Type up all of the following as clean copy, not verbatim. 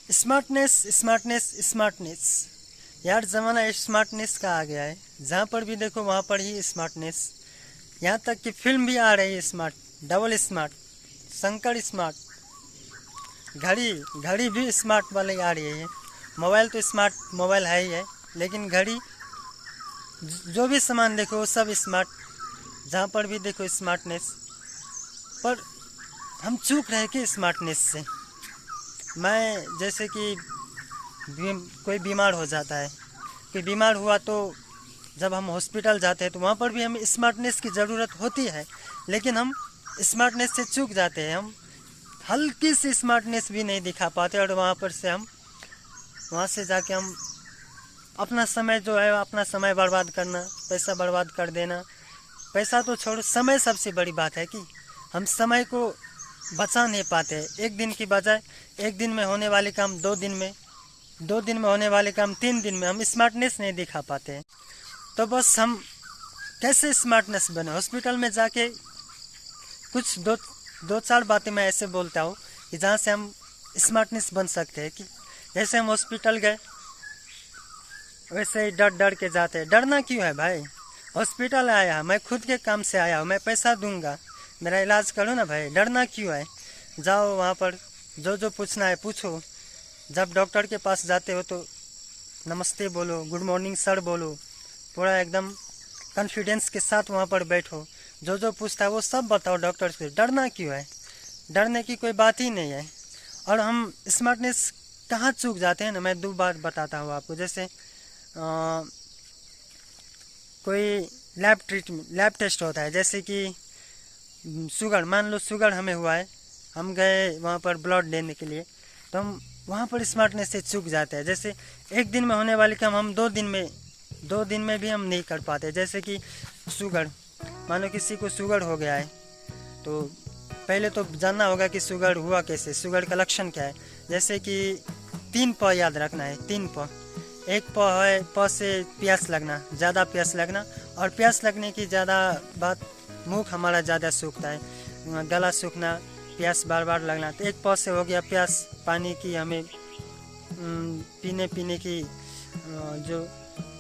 Smartness smartness smartness. यार ज़माना smartness का आ गया है। जहाँ पर भी देखो वहाँ पर ही स्मार्टनेस। यहाँ तक कि फिल्म भी आ रही है smart, double smart, Shankar smart. घड़ी घड़ी भी स्मार्ट वाली आ रही है। मोबाइल तो स्मार्ट मोबाइल है ही है, लेकिन घड़ी जो भी सामान देखो वो सब स्मार्ट। जहाँ पर भी देखो स्मार्टनेस। पर हम चूक रहे कि स्मार्टनेस से। मैं जैसे कि कोई बीमार हो जाता है, कोई बीमार हुआ तो जब हम हॉस्पिटल जाते हैं तो वहाँ पर भी हमें स्मार्टनेस की ज़रूरत होती है, लेकिन हम स्मार्टनेस से चूक जाते हैं। हम हल्की सी स्मार्टनेस भी नहीं दिखा पाते और वहाँ से जाके हम अपना समय जो है अपना समय बर्बाद करना, पैसा बर्बाद कर देना। पैसा तो छोड़ो, समय सबसे बड़ी बात है कि हम समय को बचा नहीं पाते। एक दिन की बजाय एक दिन में होने वाले काम 2 दिन में, 2 दिन में होने वाले काम 3 दिन में हम स्मार्टनेस नहीं दिखा पाते हैं। तो बस हम कैसे स्मार्टनेस बने? हॉस्पिटल में जाके कुछ दो चार बातें मैं ऐसे बोलता हूँ कि जहाँ से हम स्मार्टनेस बन सकते हैं। कि जैसे हम हॉस्पिटल गए वैसे ही डर डर के जाते हैं। डरना क्यों है भाई? हॉस्पिटल आया, मैं खुद के काम से आया हूँ, मैं पैसा दूंगा, मेरा इलाज करो ना भाई। डरना क्यों है? जाओ वहाँ पर जो पूछना है पूछो। जब डॉक्टर के पास जाते हो तो नमस्ते बोलो, गुड मॉर्निंग सर बोलो, पूरा एकदम कॉन्फिडेंस के साथ वहाँ पर बैठो। जो पूछता है वो सब बताओ डॉक्टर से। डरना क्यों है? डरने की कोई बात ही नहीं है। और हम स्मार्टनेस कहाँ चूक जाते हैं ना, मैं 2 बात बताता हूँ आपको। जैसे कोई लैब टेस्ट होता है, जैसे कि शुगर, मान लो शुगर हमें हुआ है, हम गए वहाँ पर ब्लड देने के लिए, तो हम वहाँ पर स्मार्टनेस से चूक जाते हैं। जैसे एक दिन में होने वाले काम हम 2 दिन में भी हम नहीं कर पाते। जैसे कि शुगर, मान लो किसी को शुगर हो गया है तो पहले तो जानना होगा कि शुगर हुआ कैसे, शुगर का लक्षण क्या है। जैसे कि 3 प याद रखना है, 3 प। एक प है, प से प्यास लगना, ज़्यादा प्यास लगना। और प्यास लगने की ज़्यादा बात, मुख हमारा ज़्यादा सूखता है, गला सूखना, प्यास बार बार लगना। तो एक प से हो गया प्यास, पानी की हमें पीने की जो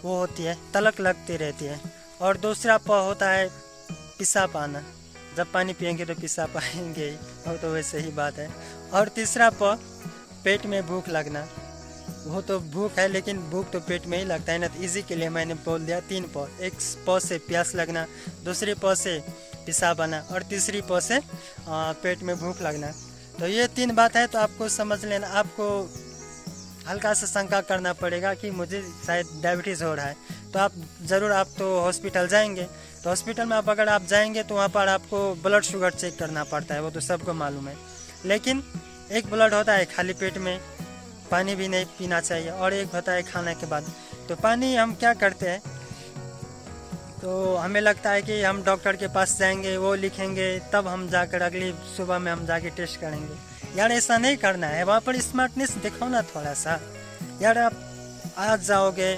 वो होती है, तलक लगती रहती है। और दूसरा प होता है पेशाब आना, जब पानी पियेंगे तो पेशाब आएंगे, वो तो वैसे ही बात है। और तीसरा प, पेट में भूख लगना। वो तो भूख है, लेकिन भूख तो पेट में ही लगता है ना, तो इजी के लिए मैंने बोल दिया 3 प। एक प से प्यास लगना, दूसरी प से पेशाब आना, और तीसरी प से पेट में भूख लगना। तो ये 3 बात है, तो आपको समझ लेना। आपको हल्का सा शंका करना पड़ेगा कि मुझे शायद डायबिटीज़ हो रहा है, तो आप ज़रूर, आप तो हॉस्पिटल जाएंगे। तो हॉस्पिटल में अगर आप जाएंगे तो वहाँ पर आपको ब्लड शुगर चेक करना पड़ता है, वो तो सबको मालूम है। लेकिन एक ब्लड होता है खाली पेट में, पानी भी नहीं पीना चाहिए, और एक होता है खाने के बाद। तो पानी हम क्या करते हैं, तो हमें लगता है कि हम डॉक्टर के पास जाएंगे, वो लिखेंगे, तब हम जाकर अगली सुबह में हम जाके टेस्ट करेंगे। यार ऐसा नहीं करना है, वहाँ पर स्मार्टनेस दिखाओ ना थोड़ा सा। यार आप आज जाओगे,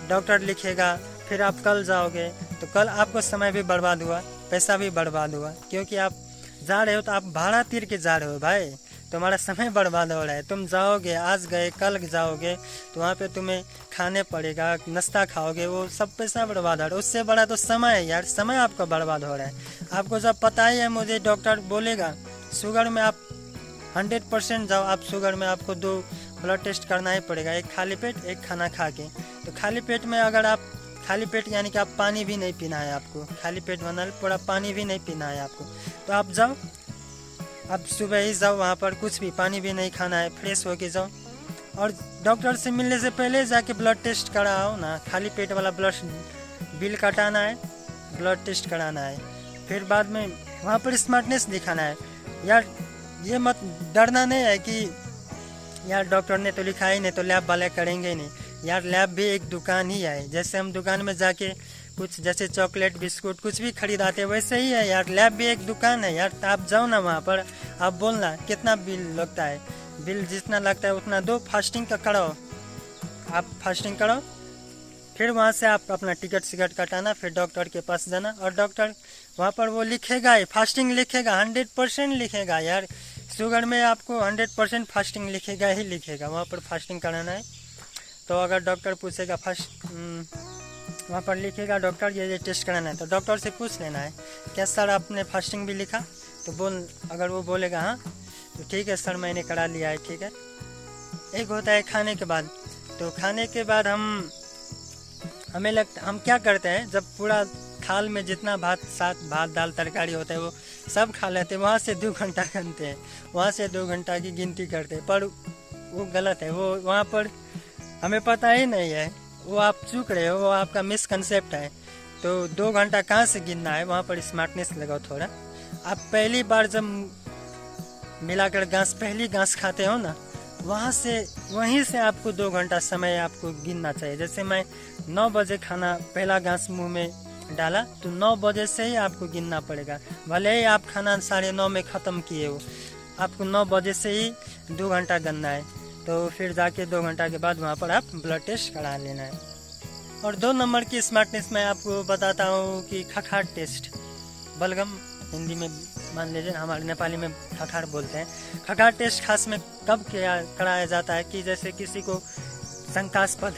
डॉक्टर लिखेगा, फिर आप कल जाओगे, तो कल आपको समय भी बर्बाद हुआ, पैसा भी बर्बाद हुआ, क्योंकि आप जा रहे हो तो आप भाड़ा तीर के जा रहे हो भाई, तुम्हारा समय बर्बाद हो रहा है। तुम जाओगे, आज गए, कल जाओगे, तो वहाँ पे तुम्हें खाने पड़ेगा, नाश्ता खाओगे, वो सब पैसा बर्बाद हो रहा है। उससे बड़ा तो समय है यार, समय आपका बर्बाद हो रहा है। आपको जब पता ही है, मुझे डॉक्टर बोलेगा शुगर में आप 100% जाओ, आप शुगर में आपको 2 ब्लड टेस्ट करना ही पड़ेगा, एक खाली पेट, एक खाना खा के। तो खाली पेट में अगर आप, खाली पेट यानी कि आप पानी भी नहीं पीना है आपको, खाली पेट बना पूरा पानी भी नहीं पीना है आपको। तो आप जाओ, आप सुबह ही जाओ, वहाँ पर कुछ भी पानी भी नहीं खाना है, फ्रेश होके जाओ, और डॉक्टर से मिलने से पहले जाके ब्लड टेस्ट कराओ ना। खाली पेट वाला ब्लड बिल कटाना है, ब्लड टेस्ट कराना है, फिर बाद में वहाँ पर स्मार्टनेस दिखाना है। यार ये मत डरना नहीं है कि यार डॉक्टर ने तो लिखा ही नहीं तो लैब वाले करेंगे नहीं। यार लैब भी एक दुकान ही है, जैसे हम दुकान में जाके कुछ जैसे चॉकलेट बिस्कुट कुछ भी खरीदाते वैसे ही है यार, लैब भी एक दुकान है यार। तो आप जाओ ना वहाँ पर, आप बोलना कितना बिल लगता है, बिल जितना लगता है उतना दो, फास्टिंग का कराओ, आप फास्टिंग कराओ, फिर वहाँ से आप अपना टिकट सिकट कटाना, फिर डॉक्टर के पास जाना, और डॉक्टर वहाँ पर वो लिखेगा ही, फास्टिंग लिखेगा, 100% लिखेगा यार। शुगर में आपको 100% फास्टिंग लिखेगा ही लिखेगा, वहाँ पर फास्टिंग कराना है। तो अगर डॉक्टर पूछेगा वहाँ पर लिखेगा डॉक्टर ये टेस्ट कराना है, तो डॉक्टर से पूछ लेना है क्या सर आपने फास्टिंग भी लिखा, तो अगर वो बोलेगा हाँ तो ठीक है सर मैंने करा लिया है, ठीक है। एक होता है खाने के बाद, तो खाने के बाद हम क्या करते हैं, जब पूरा थाल में जितना भात दाल तरकारी होता है वो सब खा लेते हैं, वहाँ से 2 घंटा गिनते हैं, वहाँ से 2 घंटा की गिनती करते हैं, पर वो गलत है। वो वहाँ पर हमें पता ही नहीं है, वो आप चूक रहे हो, वो आपका मिसकंसेप्ट है। तो 2 घंटा कहाँ से गिनना है, वहाँ पर स्मार्टनेस लगाओ थोड़ा। आप पहली बार जब मिलाकर पहली घास खाते हो ना, वहीं से आपको 2 घंटा समय आपको गिनना चाहिए। जैसे मैं 9 बजे खाना पहला घास मुंह में डाला, तो 9 बजे से ही आपको गिनना पड़ेगा। भले ही आप खाना 9:30 में ख़त्म किए हो, आपको 9 बजे से ही 2 घंटा गिनना है। तो फिर जाके 2 घंटा के बाद वहाँ पर आप ब्लड टेस्ट करा लेना है। और 2 नंबर की स्मार्टनेस मैं आपको बताता हूँ कि खखार टेस्ट, बलगम हिंदी में मान लीजिए, हमारे नेपाली में खखार बोलते हैं। खखार टेस्ट खास में कब कराया जाता है कि जैसे किसी को शंकास्पद,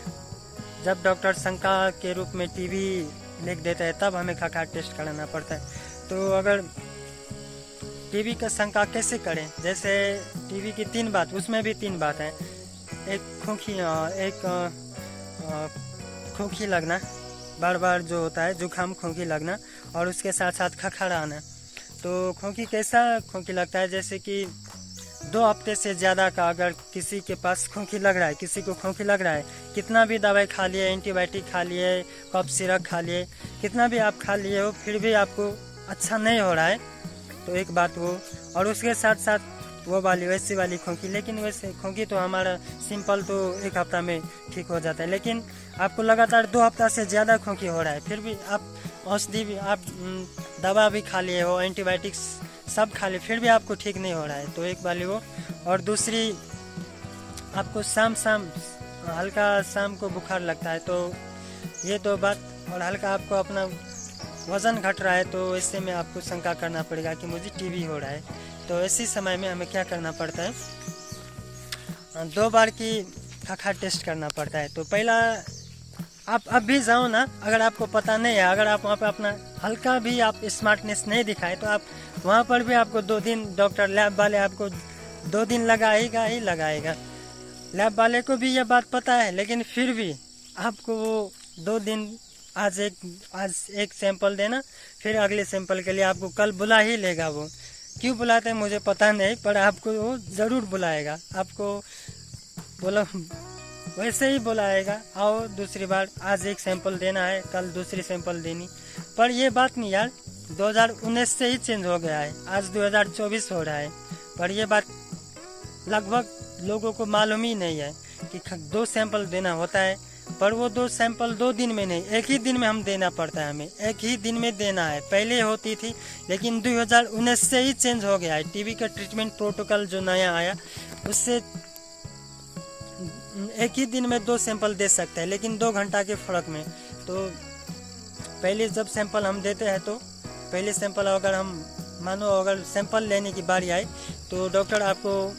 जब डॉक्टर शंका के रूप में टीबी लिख देता है तब हमें खखार टेस्ट कराना पड़ता है। तो अगर टीबी का शंका कैसे करें, जैसे टीबी की 3 बात, उसमें भी 3 बात है। एक खोखी लगना, बार बार जो होता है जुकाम खोखी लगना, और उसके साथ साथ खखार आना। तो कैसा खोखी लगता है, जैसे कि 2 हफ्ते से ज़्यादा का अगर किसी के पास खोखी लग रहा है, किसी को खोखी लग रहा है, कितना भी दवाई खा लिए, एंटीबायोटिक खा लिए, कफ सिरप खा लिए, कितना भी आप खा लिए हो, फिर भी आपको अच्छा नहीं हो रहा है, तो एक बात वो। और उसके साथ साथ वो वैसी वाली खोखी, लेकिन वैसे खोखी तो हमारा सिंपल तो 1 हफ्ता में ठीक हो जाता है, लेकिन आपको लगातार 2 हफ्ता से ज़्यादा खोखी हो रहा है, फिर भी आप औषधि भी, आप दवा भी खा लिए हो, एंटीबायोटिक्स सब खा लिए, फिर भी आपको ठीक नहीं हो रहा है, तो एक वाली वो। और दूसरी, आपको शाम हल्का शाम को बुखार लगता है, तो ये 2 बात। और हल्का आपको अपना वज़न घट रहा है, तो ऐसे में आपको शंका करना पड़ेगा कि मुझे टीबी हो रहा है। तो ऐसी समय में हमें क्या करना पड़ता है, 2 बार की खखार टेस्ट करना पड़ता है। तो पहला, आप अब भी जाओ ना, अगर आपको पता नहीं है, अगर आप वहाँ पे अपना हल्का भी आप स्मार्टनेस नहीं दिखाए, तो आप वहाँ पर भी आपको 2 दिन, डॉक्टर लैब वाले आपको 2 दिन लगाएगा ही लगाएगा। लैब वाले को भी ये बात पता है, लेकिन फिर भी आपको वो 2 दिन, आज एक सैंपल देना, फिर अगले सैंपल के लिए आपको कल बुला ही लेगा। वो क्यों बुलाते हैं मुझे पता नहीं, पर आपको वो ज़रूर बुलाएगा, आपको बोला वैसे ही बुलाएगा, आओ दूसरी बार, आज एक सैंपल देना है, कल दूसरी सैंपल देनी। पर ये बात नहीं यार, 2019 से ही चेंज हो गया है, आज 2024 हो रहा है, पर ये बात लगभग लोगों को मालूम ही नहीं है कि 2 सैंपल देना होता है। पर वो 2 सैंपल 2 दिन में नहीं, एक ही दिन में हम देना पड़ता है, हमें एक ही दिन में देना है। पहले होती थी, लेकिन 2019 से ही चेंज हो गया है। टीबी का ट्रीटमेंट प्रोटोकॉल जो नया आया, उससे एक ही दिन में 2 सैंपल दे सकते हैं, लेकिन 2 घंटा के फर्क में। तो पहले जब सैंपल हम देते हैं, तो पहले सैंपल अगर हम मानो अगर सैंपल लेने की बारी आई, तो डॉक्टर आपको,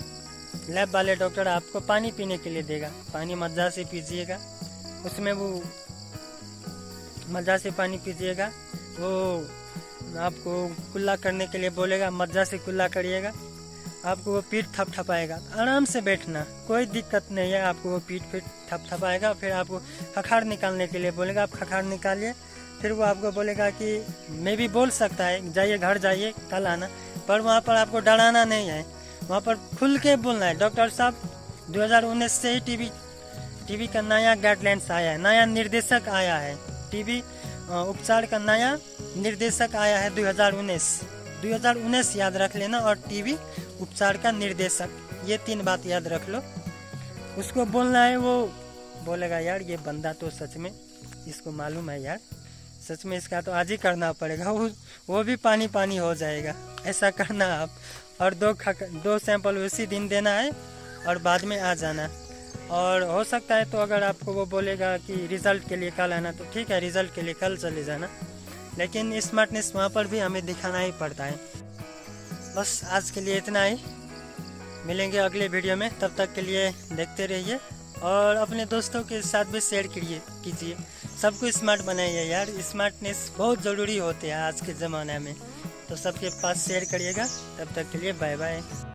लैब वाले डॉक्टर आपको पानी पीने के लिए देगा, पानी मज़ा से पीजिएगा, उसमें वो मज़ा से पानी पीजिएगा, वो आपको कुल्ला करने के लिए बोलेगा, मज़ा से कुल्ला करिएगा, आपको वो पीठ थपथपाएगा, आराम से बैठना, कोई दिक्कत नहीं है, आपको वो पीठ थपथपाएगा। फिर आपको खखार निकालने के लिए बोलेगा, आप खखार निकालिए, फिर वो आपको बोलेगा कि मैं भी बोल सकता है जाइए घर जाइए कल आना, पर वहाँ पर आपको डराना नहीं है, वहाँ पर खुल के बोलना है, डॉक्टर साहब 2019 से ही टीबी का नया गाइडलाइंस आया है, नया निर्देशक आया है, टीबी उपचार का नया निर्देशक आया है 2019 याद रख लेना, और टीबी उपचार का निर्देशक, ये 3 बात याद रख लो। उसको बोलना है, वो बोलेगा यार ये बंदा तो सच में इसको मालूम है यार, सच में इसका तो आज ही करना पड़ेगा, वो भी पानी हो जाएगा। ऐसा करना आप, और 2 सैंपल उसी दिन देना है और बाद में आ जाना। और हो सकता है तो अगर आपको वो बोलेगा कि रिज़ल्ट के लिए कल आना, तो ठीक है, रिज़ल्ट के लिए कल चले जाना, लेकिन स्मार्टनेस वहाँ पर भी हमें दिखाना ही पड़ता है। बस आज के लिए इतना ही। मिलेंगे अगले वीडियो में, तब तक के लिए देखते रहिए और अपने दोस्तों के साथ भी शेयर कीजिए। सबको स्मार्ट बनाइए यार, स्मार्टनेस बहुत ज़रूरी होते हैं आज के ज़माने में, तो सबके पास शेयर करिएगा। तब तक के लिए बाय बाय।